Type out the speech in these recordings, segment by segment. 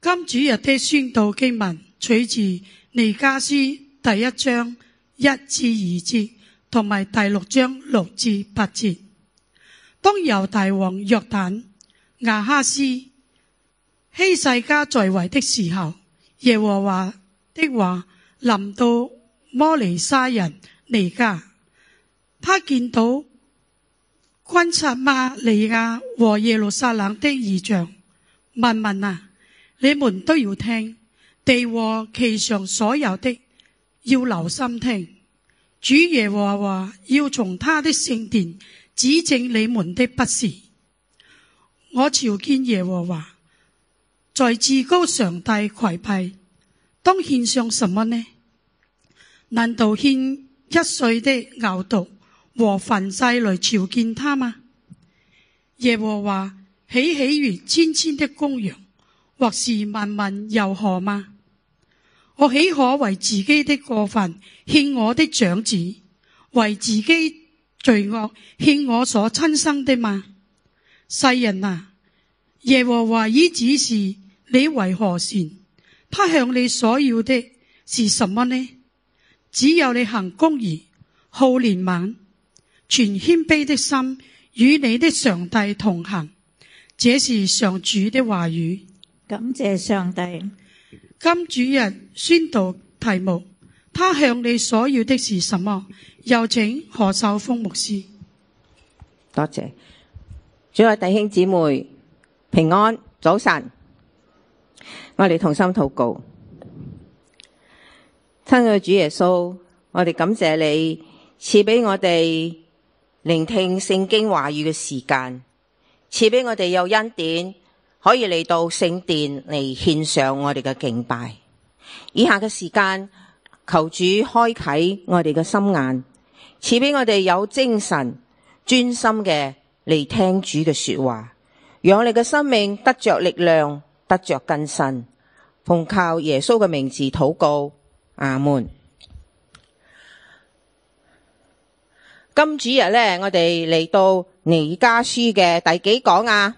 今主日的宣道經文取自彌迦書第1章1至2節，同埋第6章6至8節。當猶大王約坦、亞哈斯、希西家在位的時候，耶和華的話臨到摩利沙人彌迦，他見到君撒瑪利亞和耶路撒冷的異象，問啊，你們都要聽，地和其上所有的要留心聽。主耶和華要從他的聖殿指正你們的不是。我朝見耶和華，在至高上帝跪拜，當獻上什麼呢？難道獻1歲的牛犢和燔祭來朝見他嗎？耶和華豈喜悅千的公羊，或是萬油河嗎？我豈可為自己的過犯獻我的長子，為自己罪惡獻我所親生的嗎？世人啊，耶和華已指示你為何善，他向你所要的是什麼呢？只有你行公義，好憐憫，存謙卑的心，與你的上帝同行。這是上主的話語。感謝上帝。今主日宣道題目，他向你所要的是什麼？有請何秀峰牧師。多謝。主愛弟兄姊妹平安，早晨。我哋同心禱告。親愛主耶穌，我哋感謝你賜俾我哋聆聽聖經話語嘅時間，賜俾我哋有恩典可以嚟到聖殿嚟獻上我哋嘅敬拜。以下嘅時間，求主開啟我哋嘅心眼，賜俾我哋有精神專心嘅嚟聽主嘅說話，讓我哋嘅生命得着力量，得着更新。奉靠耶穌嘅名字禱告，阿門。今主日呢，我哋嚟到彌迦書嘅第幾講啊？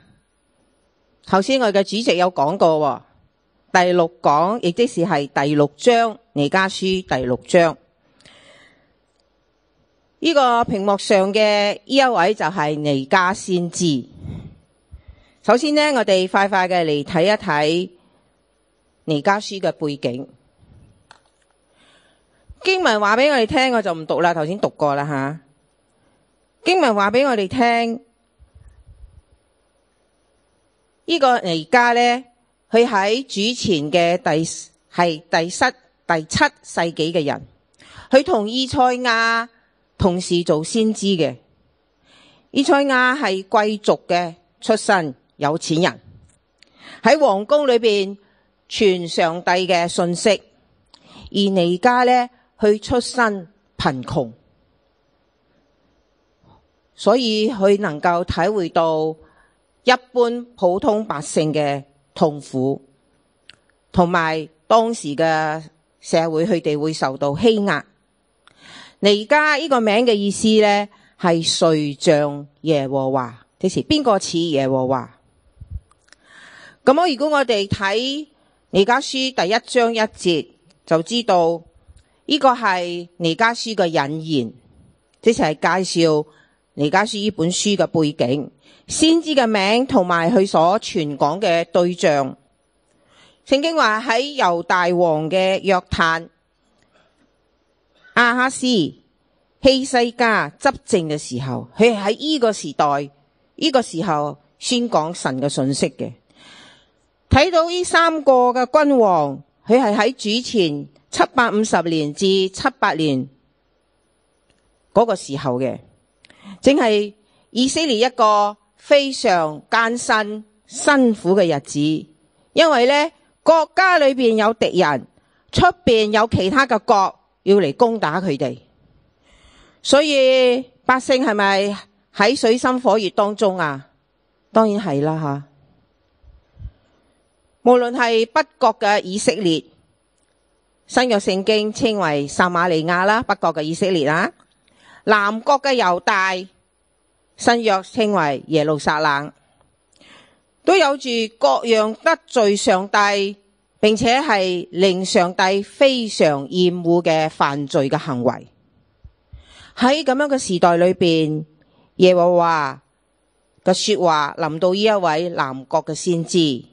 頭先我嘅主席有講過，第6講，亦即是係第6章，彌迦書第6章。呢個屏幕上嘅呢一位就係彌迦先知。首先呢，我哋快快嘅嚟睇一睇彌迦書嘅背景。經文話俾我哋聽，我就唔讀啦，頭先讀過啦吓。經文話俾我哋聽，呢個彌迦呢，佢喺主前嘅第7世紀嘅人，佢同以賽亞同時做先知嘅。以賽亞係貴族嘅出身，有錢人，喺皇宮裏邊傳上帝嘅信息，而彌迦呢，佢出身貧窮，所以佢能夠體會到一般普通百姓嘅痛苦，同埋當時嘅社會佢哋會受到欺壓。彌迦呢個名嘅意思呢，係誰像耶和華，即是邊個似耶和華。咁如果我哋睇彌迦書第1章1節，就知道呢個係彌迦書嘅引言，即係介紹彌迦書呢本書嘅背景、先知嘅名同埋佢所傳講嘅對象。聖經話喺猶大王嘅約坦、亞哈斯、希西家執政嘅時候，佢喺呢個時代、呢個時候宣講神嘅信息嘅。睇到呢3個嘅君王，佢係喺主前750年至78年嗰個時候嘅，正係以色列一個非常艱辛苦嘅日子。因為呢，國家裏邊有敵人，出邊有其他嘅國要嚟攻打佢哋，所以百姓係咪喺水深火熱當中啊？當然係啦吓。無論係北國嘅以色列，新約聖經稱為撒瑪利亞啦，北國嘅以色列啦；南國嘅猶大，新約稱為耶路撒冷。都有住各樣得罪上帝，並且係令上帝非常厭惡嘅犯罪嘅行為。喺咁樣嘅時代裏邊，耶和華嘅說話臨到呢一位南國嘅先知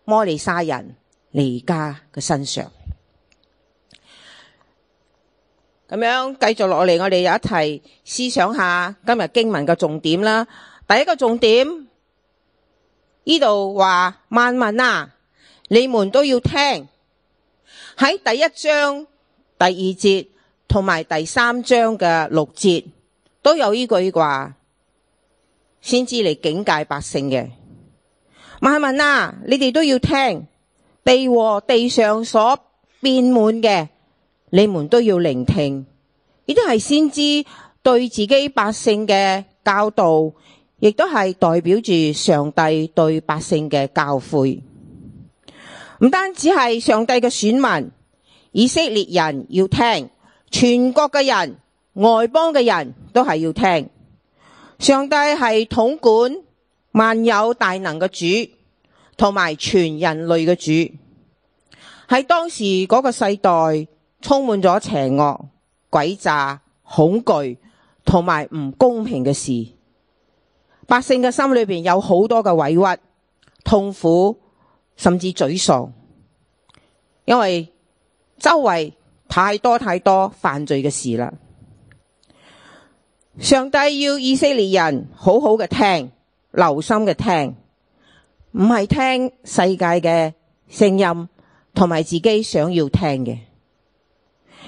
摩利沙人彌迦嘅身上。咁樣繼續落嚟，我哋有一齊思想下今日經文嘅重點啦。第一個重點，呢度話萬民啊，你們都要聽。喺第一章第二節同埋第三章嘅6節都有呢句話，先知嚟警戒百姓嘅。萬民啊，你哋都要聽，地和地上所變滿嘅，你們都要聆聽。呢啲係先知對自己百姓嘅教導，亦都係代表住上帝對百姓嘅教誨。唔單止係上帝嘅選民，以色列人要聽，全國嘅人、外邦嘅人都係要聽。上帝係統管萬有大能嘅主，同埋全人類嘅主。喺當時嗰個世代，充滿咗邪惡、詭詐、恐懼同埋唔公平嘅事。百姓嘅心裏邊有好多嘅委屈、痛苦，甚至沮喪，因為周圍太多犯罪嘅事啦。上帝要以色列人好好嘅聽，留心嘅聽，唔係聽世界嘅聲音同埋自己想要聽嘅。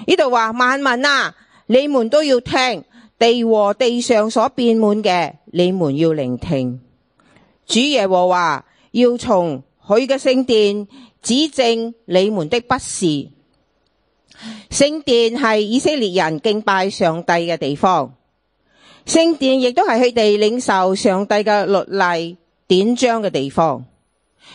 呢度話萬民啊，你們都要聽，地和地上所變滿嘅，你們要聆聽。主耶和華要從佢嘅聖殿指正你們的不是。聖殿係以色列人敬拜上帝嘅地方，聖殿亦都係佢哋領受上帝嘅律例典章嘅地方。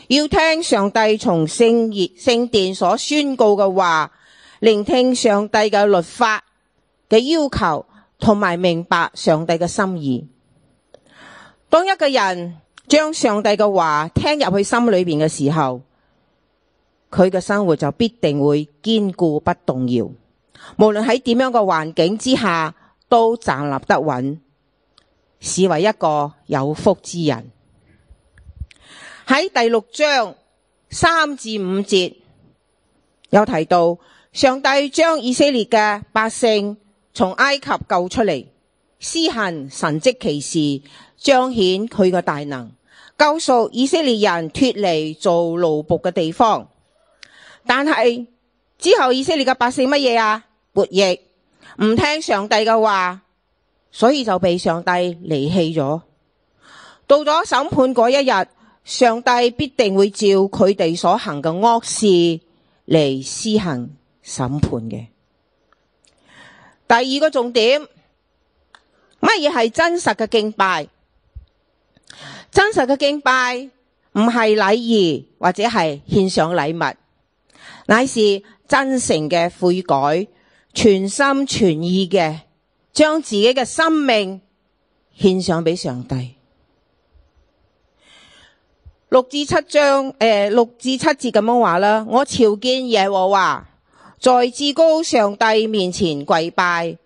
要聽上帝從聖殿所宣告嘅話，聆聽上帝嘅律法嘅要求，同埋明白上帝嘅心意。當一個人將上帝嘅話聽入去心裏邊嘅時候，佢嘅生活就必定會堅固不動搖，無論喺點樣嘅環境之下都站立得穩，視為一個有福之人。喺第6章3至5節有提到，上帝將以色列嘅百姓從埃及救出嚟，施行神蹟奇事，彰顯佢嘅大能，救贖以色列人脫離做奴僕嘅地方。但係之後以色列嘅百姓乜嘢啊？悖逆，唔聽上帝嘅話，所以就被上帝離棄咗。到咗審判嗰一日，上帝必定會照佢哋所行嘅惡事嚟施行審判嘅。第二個重點，乜嘢係真實嘅敬拜？真實嘅敬拜唔係禮儀或者係獻上禮物，乃是真誠嘅悔改，全心全意嘅將自己嘅生命獻上俾上帝。6至7節咁樣話啦，我朝見耶和華，在至高上帝面前跪拜，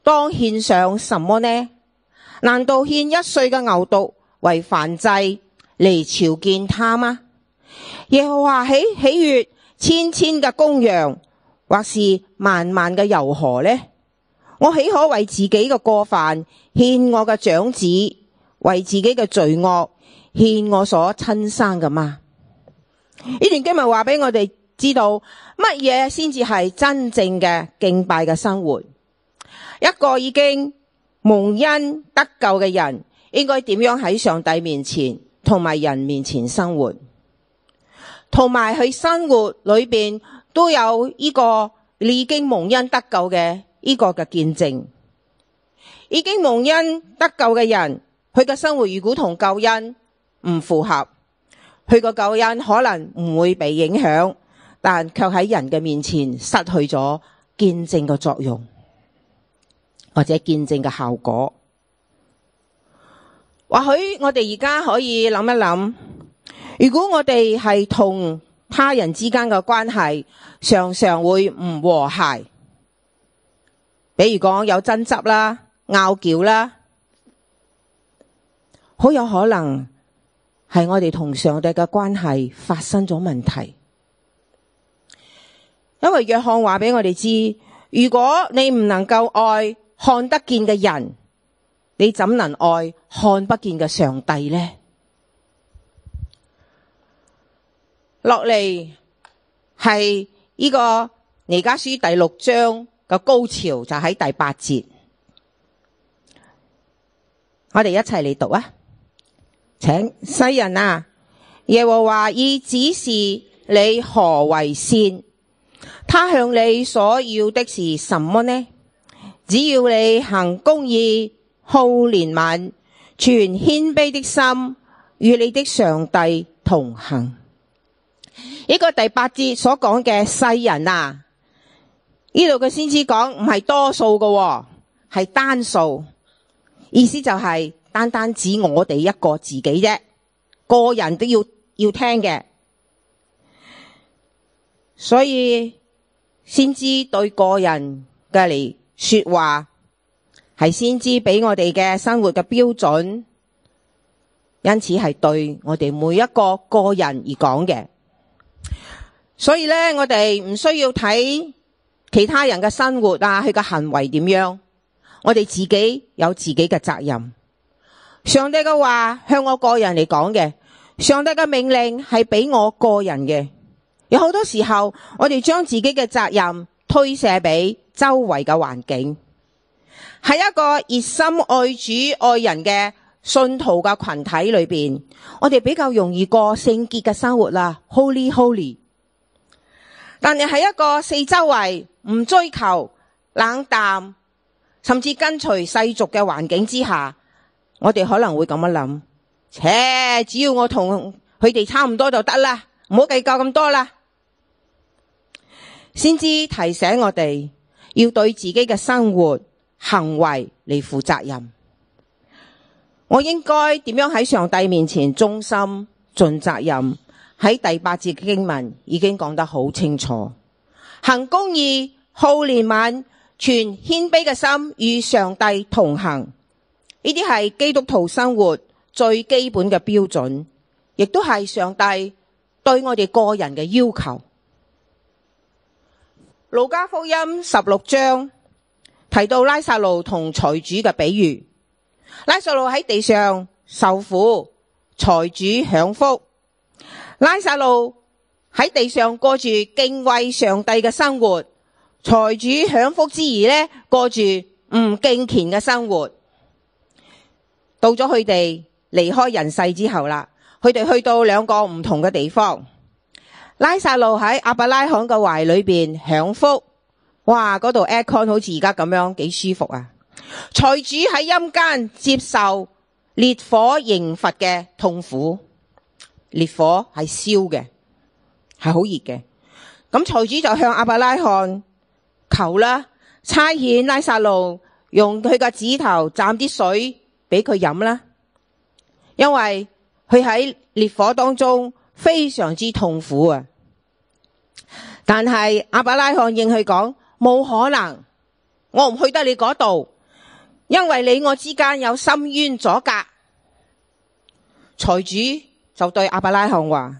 當獻上什麼呢？難道獻1歲嘅牛犢為燔祭嚟朝見他嗎？耶和華喜悅千嘅公羊，或是萬嘅油河呢？我豈可為自己嘅過犯獻我嘅長子，為自己嘅罪惡獻我所親生嘅嗎？呢段經文話俾我哋知道，乜嘢先至係真正嘅敬拜嘅生活。一個已經蒙恩得救嘅人，應該點樣喺上帝面前同埋人面前生活，同埋佢生活裏邊都有呢個已經蒙恩得救嘅呢個嘅見證。已經蒙恩得救嘅人，佢嘅生活如果同救恩唔符合，佢個救恩可能唔會被影響，但卻喺人嘅面前失去咗見證嘅作用，或者見證嘅效果。或許我哋而家可以諗一諗，如果我哋係同他人之間嘅關係常常會唔和諧，比如講有爭執啦、拗撬啦，好有可能係我哋同上帝嘅關係發生咗問題。因為約翰話俾我哋知，如果你唔能夠愛看得見嘅人，你怎能愛看不見嘅上帝呢？落嚟係呢個彌迦書第6章嘅高潮，就喺第8節。我哋一齊嚟讀啊！請世人啊，耶和華已指示你何為善，他向你所要的是什麼呢？只要你行公義、好憐憫、存謙卑的心，與你的上帝同行。呢個第8節所講嘅世人啊，呢度嘅先知講唔係多數嘅，係單數，意思就係單單指我哋一個自己啫，個人都要聽嘅。所以先知對個人嘅嚟說話，係先知俾我哋嘅生活嘅標準，因此係對我哋每一個個人而講嘅。所以咧，我哋唔需要睇其他人嘅生活啊，佢嘅行為點樣，我哋自己有自己嘅責任。上帝嘅話向我個人嚟講嘅，上帝嘅命令係俾我個人嘅。有好多時候，我哋將自己嘅責任推卸俾周圍嘅環境。喺一個熱心愛主愛人嘅信徒嘅群體裏邊，我哋比較容易過聖潔嘅生活啦 ，Holy。但係喺一個四周圍唔追求、冷淡，甚至跟隨世俗嘅環境之下，我哋可能會咁樣諗：只要我同佢哋差唔多就得啦，唔好計較咁多啦。先知提醒我哋要對自己嘅生活行為嚟負責任。我應該點樣喺上帝面前忠心盡責任？喺第8節嘅經文已經講得好清楚，行公義、好憐憫、存謙卑嘅心，與上帝同行。呢啲係基督徒生活最基本嘅標準，亦都係上帝對我哋個人嘅要求。路加福音16章提到拉撒路同財主嘅比喻。拉撒路喺地上受苦，財主享福。拉撒路喺地上過住敬畏上帝嘅生活，財主享福之餘呢，過住唔敬虔嘅生活。到咗佢哋離開人世之後啦，佢哋去到兩個唔同嘅地方。拉撒路喺亞伯拉罕嘅懷裏邊享福，哇！嗰度 aircon 好似而家咁樣，幾舒服啊！財主喺陰間接受烈火刑罰嘅痛苦。烈火係燒嘅，係好熱嘅。咁財主就向亞伯拉罕求啦，差遣拉撒路用佢個指頭蘸啲水俾佢飲啦，因為佢喺烈火當中非常之痛苦啊。但係亞伯拉罕應佢講，冇可能，我唔去得你嗰度，因為你我之間有深淵阻隔。財主就對亞伯拉罕話：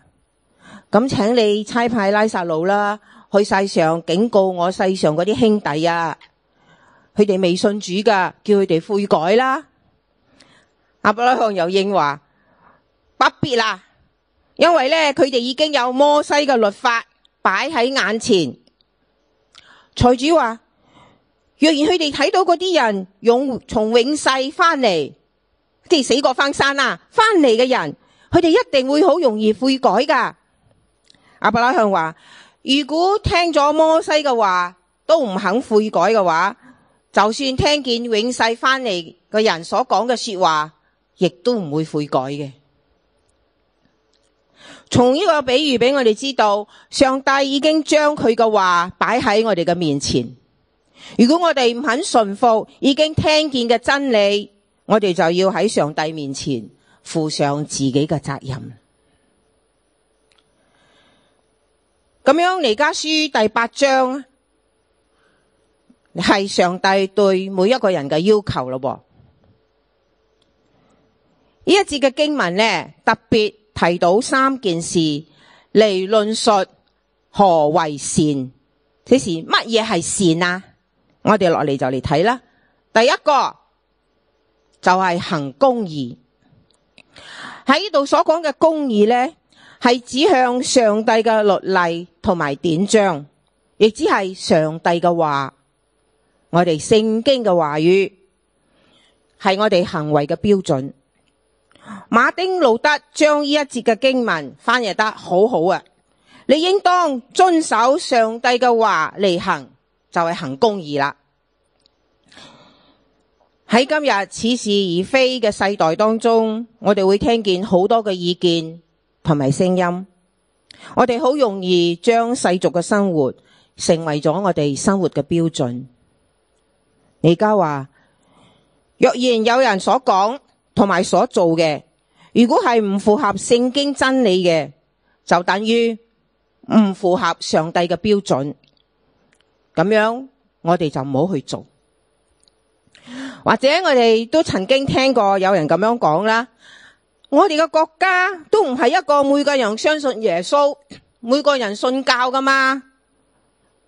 咁請你差派拉撒路啦，去世上警告我世上嗰啲兄弟啊，佢哋未信主噶，叫佢哋悔改啦。亞伯拉罕又應話：不必啦，因為咧佢哋已經有摩西嘅律法擺喺眼前。財主話：若然佢哋睇到嗰啲人從永世翻嚟，即係死過翻生啦，翻嚟嘅人，佢哋一定會好容易悔改噶。亞伯拉罕話：如果聽咗摩西嘅話都唔肯悔改嘅話，就算聽見永世翻嚟嘅人所講嘅說話，亦都唔會悔改嘅。從呢個比喻俾我哋知道，上帝已經將佢嘅話擺喺我哋嘅面前。如果我哋唔肯順服已經聽見嘅真理，我哋就要喺上帝面前負上自己嘅責任。咁樣彌迦書第8章係上帝對每一個人嘅要求咯。呢一節嘅經文呢，特別提到3件事嚟論述何為善。即是乜嘢係善啊？我哋落嚟就嚟睇啦。第一個就係行公義。喺呢度所講嘅公義呢，係指向上帝嘅律例同埋典章，亦只係上帝嘅話，我哋聖經嘅話語係我哋行為嘅標準。馬丁路德將呢一節嘅經文翻譯得好好啊！你應當遵守上帝嘅話嚟行，就係行公義啦。喺今日似是而非嘅世代當中，我哋會聽見好多嘅意見同埋聲音，我哋好容易將世俗嘅生活成為咗我哋生活嘅標準。彌迦話，若然有人所講同埋所做嘅，如果係唔符合聖經真理嘅，就等於唔符合上帝嘅標準，咁樣我哋就唔好去做。或者我哋都曾經聽過有人咁樣講啦，我哋嘅國家都唔係一個每個人相信耶穌，每個人信教噶嘛，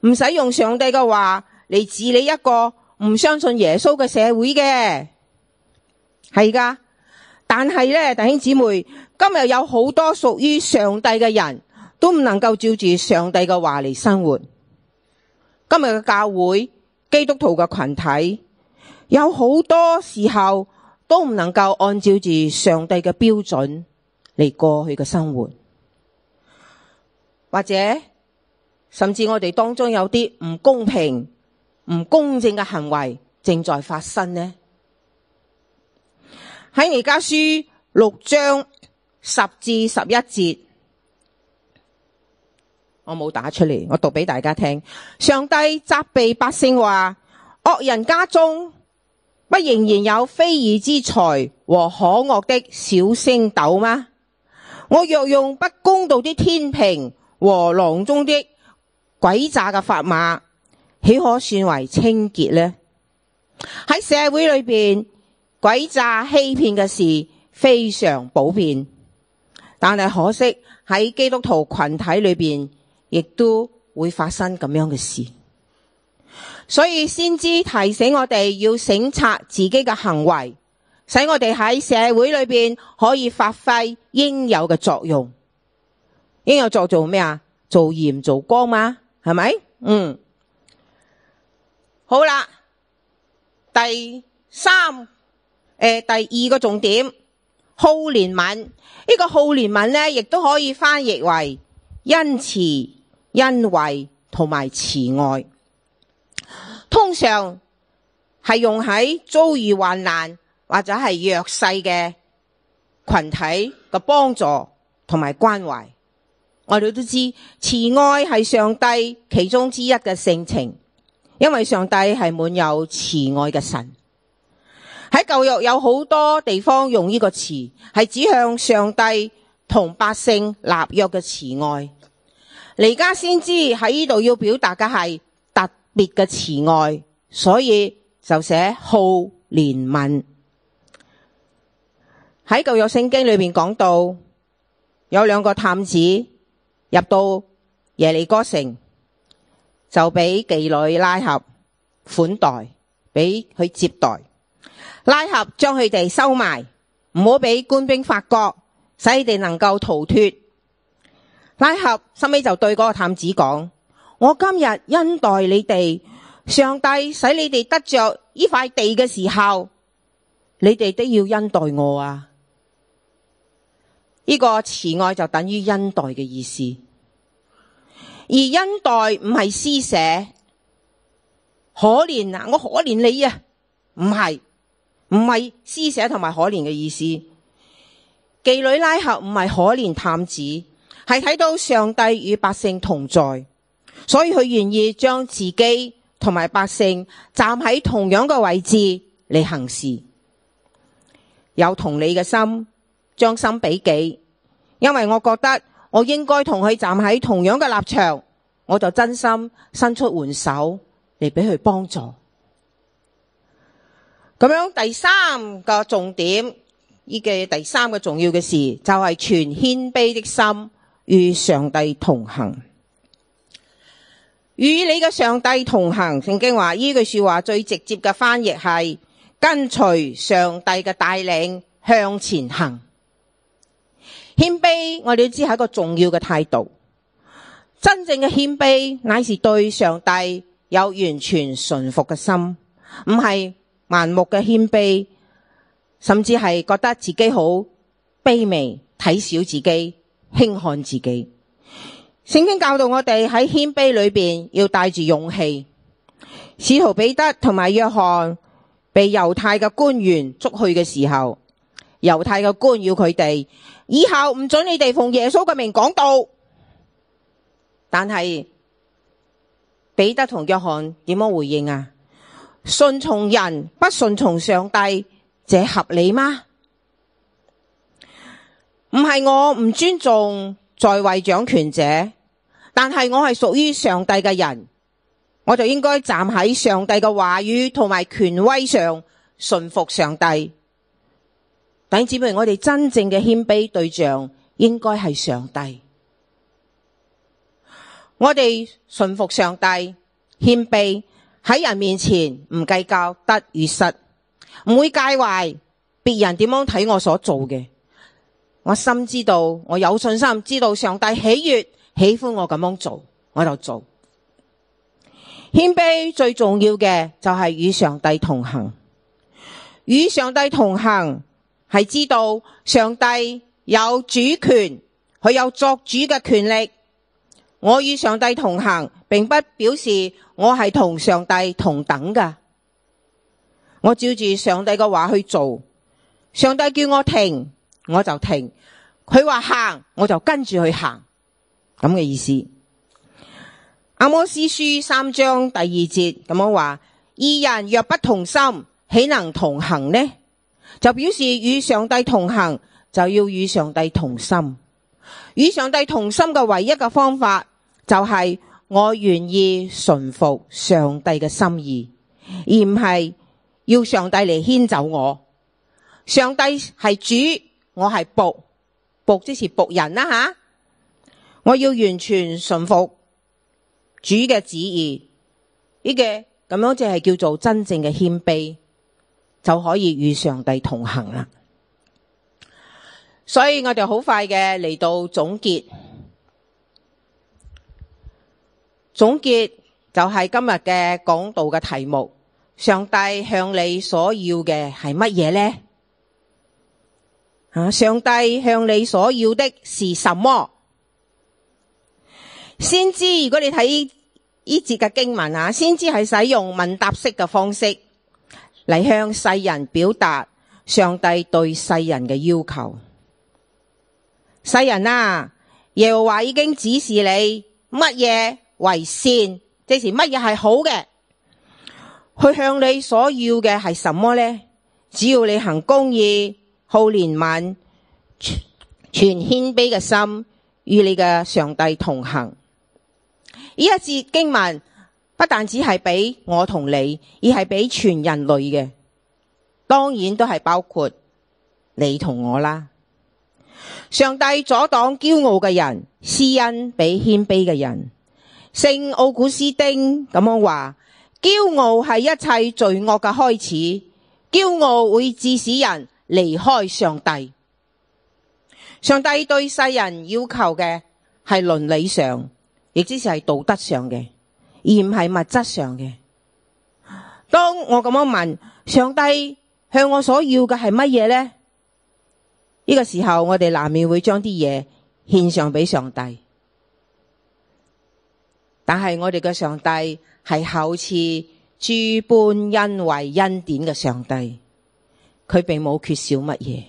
唔使用上帝嘅話嚟治理一個唔相信耶穌嘅社會嘅，係噶。但係咧，弟兄姊妹，今日有好多屬於上帝嘅人都唔能夠照住上帝嘅話嚟生活。今日嘅教會基督徒嘅群體有好多時候都唔能夠按照住上帝嘅標準嚟過去嘅生活，或者甚至我哋當中有啲唔公平、唔公正嘅行為正在發生呢。喺彌迦書6章10至11節，我冇打出嚟，我讀俾大家聽。上帝責備百姓話，惡人家中不仍然有非義之財和可惡的小升斗嗎？我若用不公道的天平和囊中的詭詐嘅砝碼，豈可算為清潔呢？喺社會裏邊，詭詐欺騙嘅事非常普遍，但係可惜喺基督徒群體裏邊，亦都會發生咁樣嘅事。所以先知提醒我哋要省察自己嘅行為，使我哋喺社會裏邊可以發揮應有嘅作用。應有作用咩啊？做鹽做光嘛，係咪？好啦，第二個重點，好憐憫。呢個好憐憫呢，亦都可以翻譯為恩慈、恩惠同埋慈愛。通常係用喺遭遇患難或者係弱勢嘅群體嘅幫助同埋關懷。我哋都知慈愛係上帝其中之一嘅性情，因為上帝係滿有慈愛嘅神。喺舊約有好多地方用呢個詞，係指向上帝同百姓立約嘅慈愛。彌迦先知喺呢度要表達嘅係特別嘅慈愛，所以就寫好憐憫。喺舊約聖經裏面講到，有2個探子入到耶利哥城，就俾妓女拉合款待，俾佢接待。拉合將佢哋收埋，唔好俾官兵發覺，使佢哋能夠逃脫。拉合後尾就對嗰個探子講，我今日恩待你哋，上帝使你哋得着呢塊地嘅時候，你哋都要恩待我啊。呢個慈愛就等於恩待嘅意思。而恩待唔係施捨，可憐啊，我可憐你啊，唔係施捨同埋可憐嘅意思。妓女拉合唔係可憐探子，係睇到上帝與百姓同在，所以佢願意將自己同埋百姓站喺同樣嘅位置嚟行事，有同理嘅心，將心比己。因為我覺得我應該同佢站喺同樣嘅立場我就真心伸出援手嚟俾佢幫助。咁樣第三個重點，第三個重要嘅事就係全謙卑的心與上帝同行。與你嘅上帝同行，聖經話呢句說話最直接嘅翻譯係跟隨上帝嘅帶領向前行。謙卑我哋都知係一個重要嘅態度，真正嘅謙卑乃是對上帝有完全順服嘅心，唔係盲目嘅謙卑，甚至係覺得自己好卑微，睇小自己，輕看自己。聖經教導我哋喺謙卑裏邊要帶住勇氣。使徒彼得同埋約翰被猶太嘅官員捉去嘅時候，猶太嘅官要佢哋以後唔准你哋奉耶穌嘅名講道。但係彼得同約翰點樣回應啊？順從人不順從上帝，這合理嗎？唔係我唔尊重在位掌權者，但係我係屬於上帝嘅人，我就應該站喺上帝嘅話語同埋權威上順服上帝。弟兄姊妹，我哋真正嘅謙卑對象應該係上帝。我哋順服上帝，謙卑喺人面前唔計較得與失，唔會介懷別人點樣睇我所做嘅。我深知道，我有信心知道上帝喜悅喜歡我咁樣做，我就做。謙卑最重要嘅就係與上帝同行。與上帝同行係知道上帝有主權，佢有作主嘅權力。我與上帝同行並不表示我係同上帝同等㗎，我照住上帝嘅話去做。上帝叫我停我就停，佢話行我就跟住去行，咁嘅意思。阿摩司書3章第2節咁樣話：二人若不同心，豈能同行呢？就表示與上帝同行就要與上帝同心。與上帝同心嘅唯一嘅方法就係我願意順服上帝嘅心意，而唔係要上帝嚟牽走我。上帝係主，我係僕，僕即是僕人啦吓。我要完全順服主嘅旨意，呢個咁樣就係叫做真正嘅謙卑，就可以與上帝同行啦。所以我哋好快嘅嚟到總結，就係今日嘅講道嘅題目：上帝向你所要嘅係乜嘢呢？上帝向你所要的是什麼？先知，如果你睇呢節嘅經文先知係使用問答式嘅方式嚟向世人表達上帝對世人嘅要求。世人啊，耶和華已經指示你乜嘢為善，即是乜嘢係好嘅。佢向你所要嘅係什麼呢？只要你行公義、好憐憫、全謙卑嘅心，與你嘅上帝同行。呢一節經文不但只係俾我同你，而係俾全人類嘅，當然都係包括你同我啦。上帝阻擋驕傲嘅人，施恩俾謙卑嘅人。聖奧古斯丁咁樣話：驕傲係一切罪惡嘅開始，驕傲會致使人離開上帝。上帝對世人要求嘅係倫理上，亦即是係道德上嘅，而唔係物質上嘅。當我咁樣問上帝向我所要嘅係乜嘢呢？呢個時候我哋難免會將啲嘢獻上俾上帝，但係我哋嘅上帝係厚賜諸般恩惠恩典嘅上帝，佢並冇缺少乜嘢。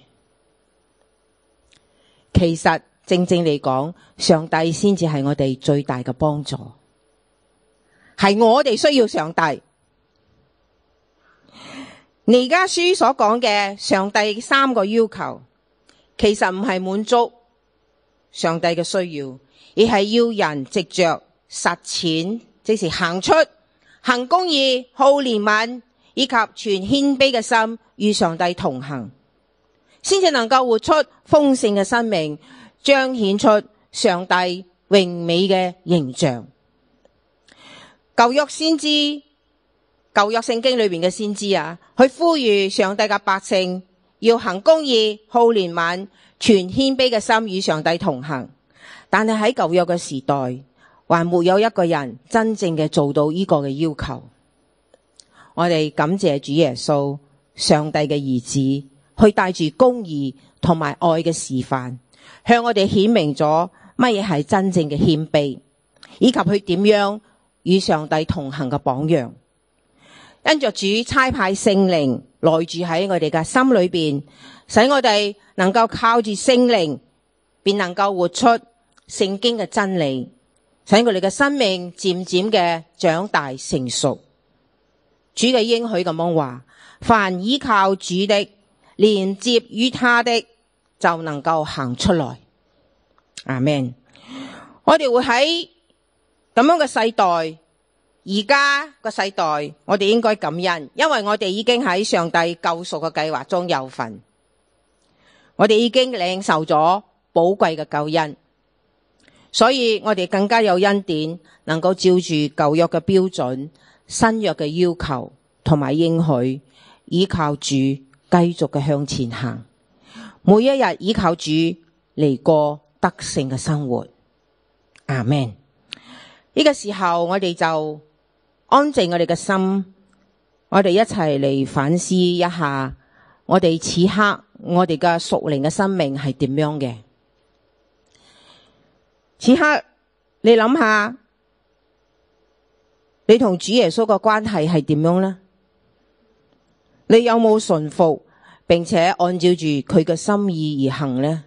其實正正嚟講，上帝先至係我哋最大嘅幫助，係我哋需要上帝。彌迦書所講嘅上帝3個要求，其實唔係滿足上帝嘅需要，而係要人藉着實踐，即是行出行公義、好憐憫以及全謙卑嘅心，與上帝同行，先至能夠活出豐盛嘅生命，彰顯出上帝榮美嘅形象。舊約先知、舊約聖經裏邊嘅先知去呼籲上帝嘅百姓要行公義、好憐憫、全謙卑嘅心，與上帝同行。但係喺舊約嘅時代，還沒有一個人真正嘅做到呢個嘅要求。我哋感謝主耶穌，上帝嘅兒子，去帶住公義同埋愛嘅示範，向我哋顯明咗乜嘢係真正嘅謙卑，以及去點樣與上帝同行嘅榜樣。因着主差派聖靈內住喺我哋嘅心裏邊，使我哋能夠靠住聖靈，便能夠活出聖經嘅真理，使我哋嘅生命漸漸嘅長大成熟。主嘅應許咁樣話：凡依靠主的，連接於他的，就能夠行出來。阿們。我哋會喺咁樣嘅世代，而家個世代，我哋應該感恩，因為我哋已經喺上帝救贖嘅計劃中有份，我哋已經領受咗寶貴嘅救恩，所以我哋更加有恩典，能夠照住舊約嘅標準、新約嘅要求同埋應許，依靠主繼續嘅向前行，每一日依靠主嚟過得勝嘅生活。阿們。呢個時候我哋就安靜我哋嘅心，我哋一齊嚟反思一下，我哋此刻我哋嘅屬靈嘅生命係點樣嘅？此刻你諗下，你同主耶穌嘅關係係點樣呢？你有冇順服並且按照住佢嘅心意而行呢？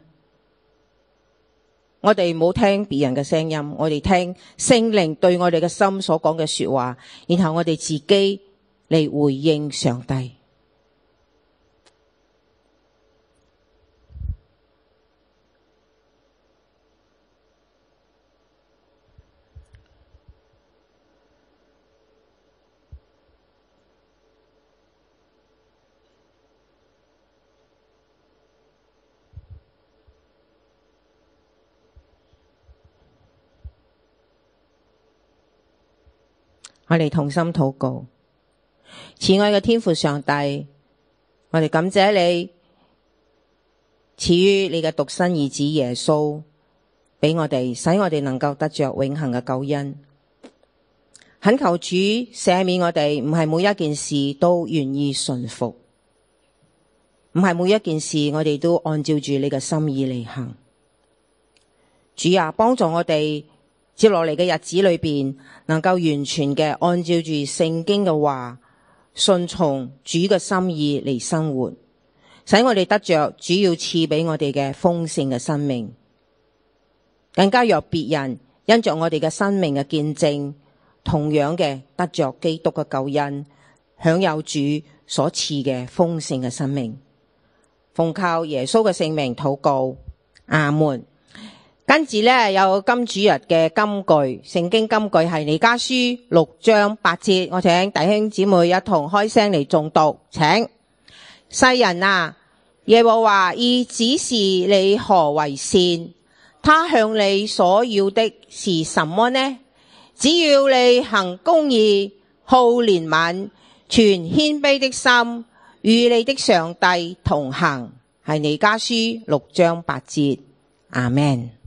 我哋冇聽別人嘅聲音，我哋聽聖靈對我哋嘅心所講嘅說話，然後我哋自己嚟回應上帝。我哋同心禱告。慈愛嘅天父上帝，我哋感謝你賜予你嘅獨生兒子耶穌俾我哋，使我哋能夠得着永恆嘅救恩。懇求主赦免我哋，唔係每一件事都願意順服，唔係每一件事我哋都按照住你嘅心意嚟行。主啊，幫助我哋接落嚟嘅日子裏邊，能夠完全嘅按照住聖經嘅話，順從主嘅心意嚟生活，使我哋得着主要賜俾我哋嘅豐盛嘅生命，更加讓別人因着我哋嘅生命嘅見證，同樣嘅得着基督嘅救恩，享有主所賜嘅豐盛嘅生命。奉靠耶穌嘅聖名禱告，阿門。跟住咧有今主日嘅金句，聖經金句係彌迦書6章8節，我請弟兄姊妹一同開聲嚟誦讀，請。世人啊，耶和華已指示你何為善，他向你所要的是什麼呢？只要你行公義、好憐憫、全謙卑的心，與你的上帝同行。係彌迦書6章8節，阿們。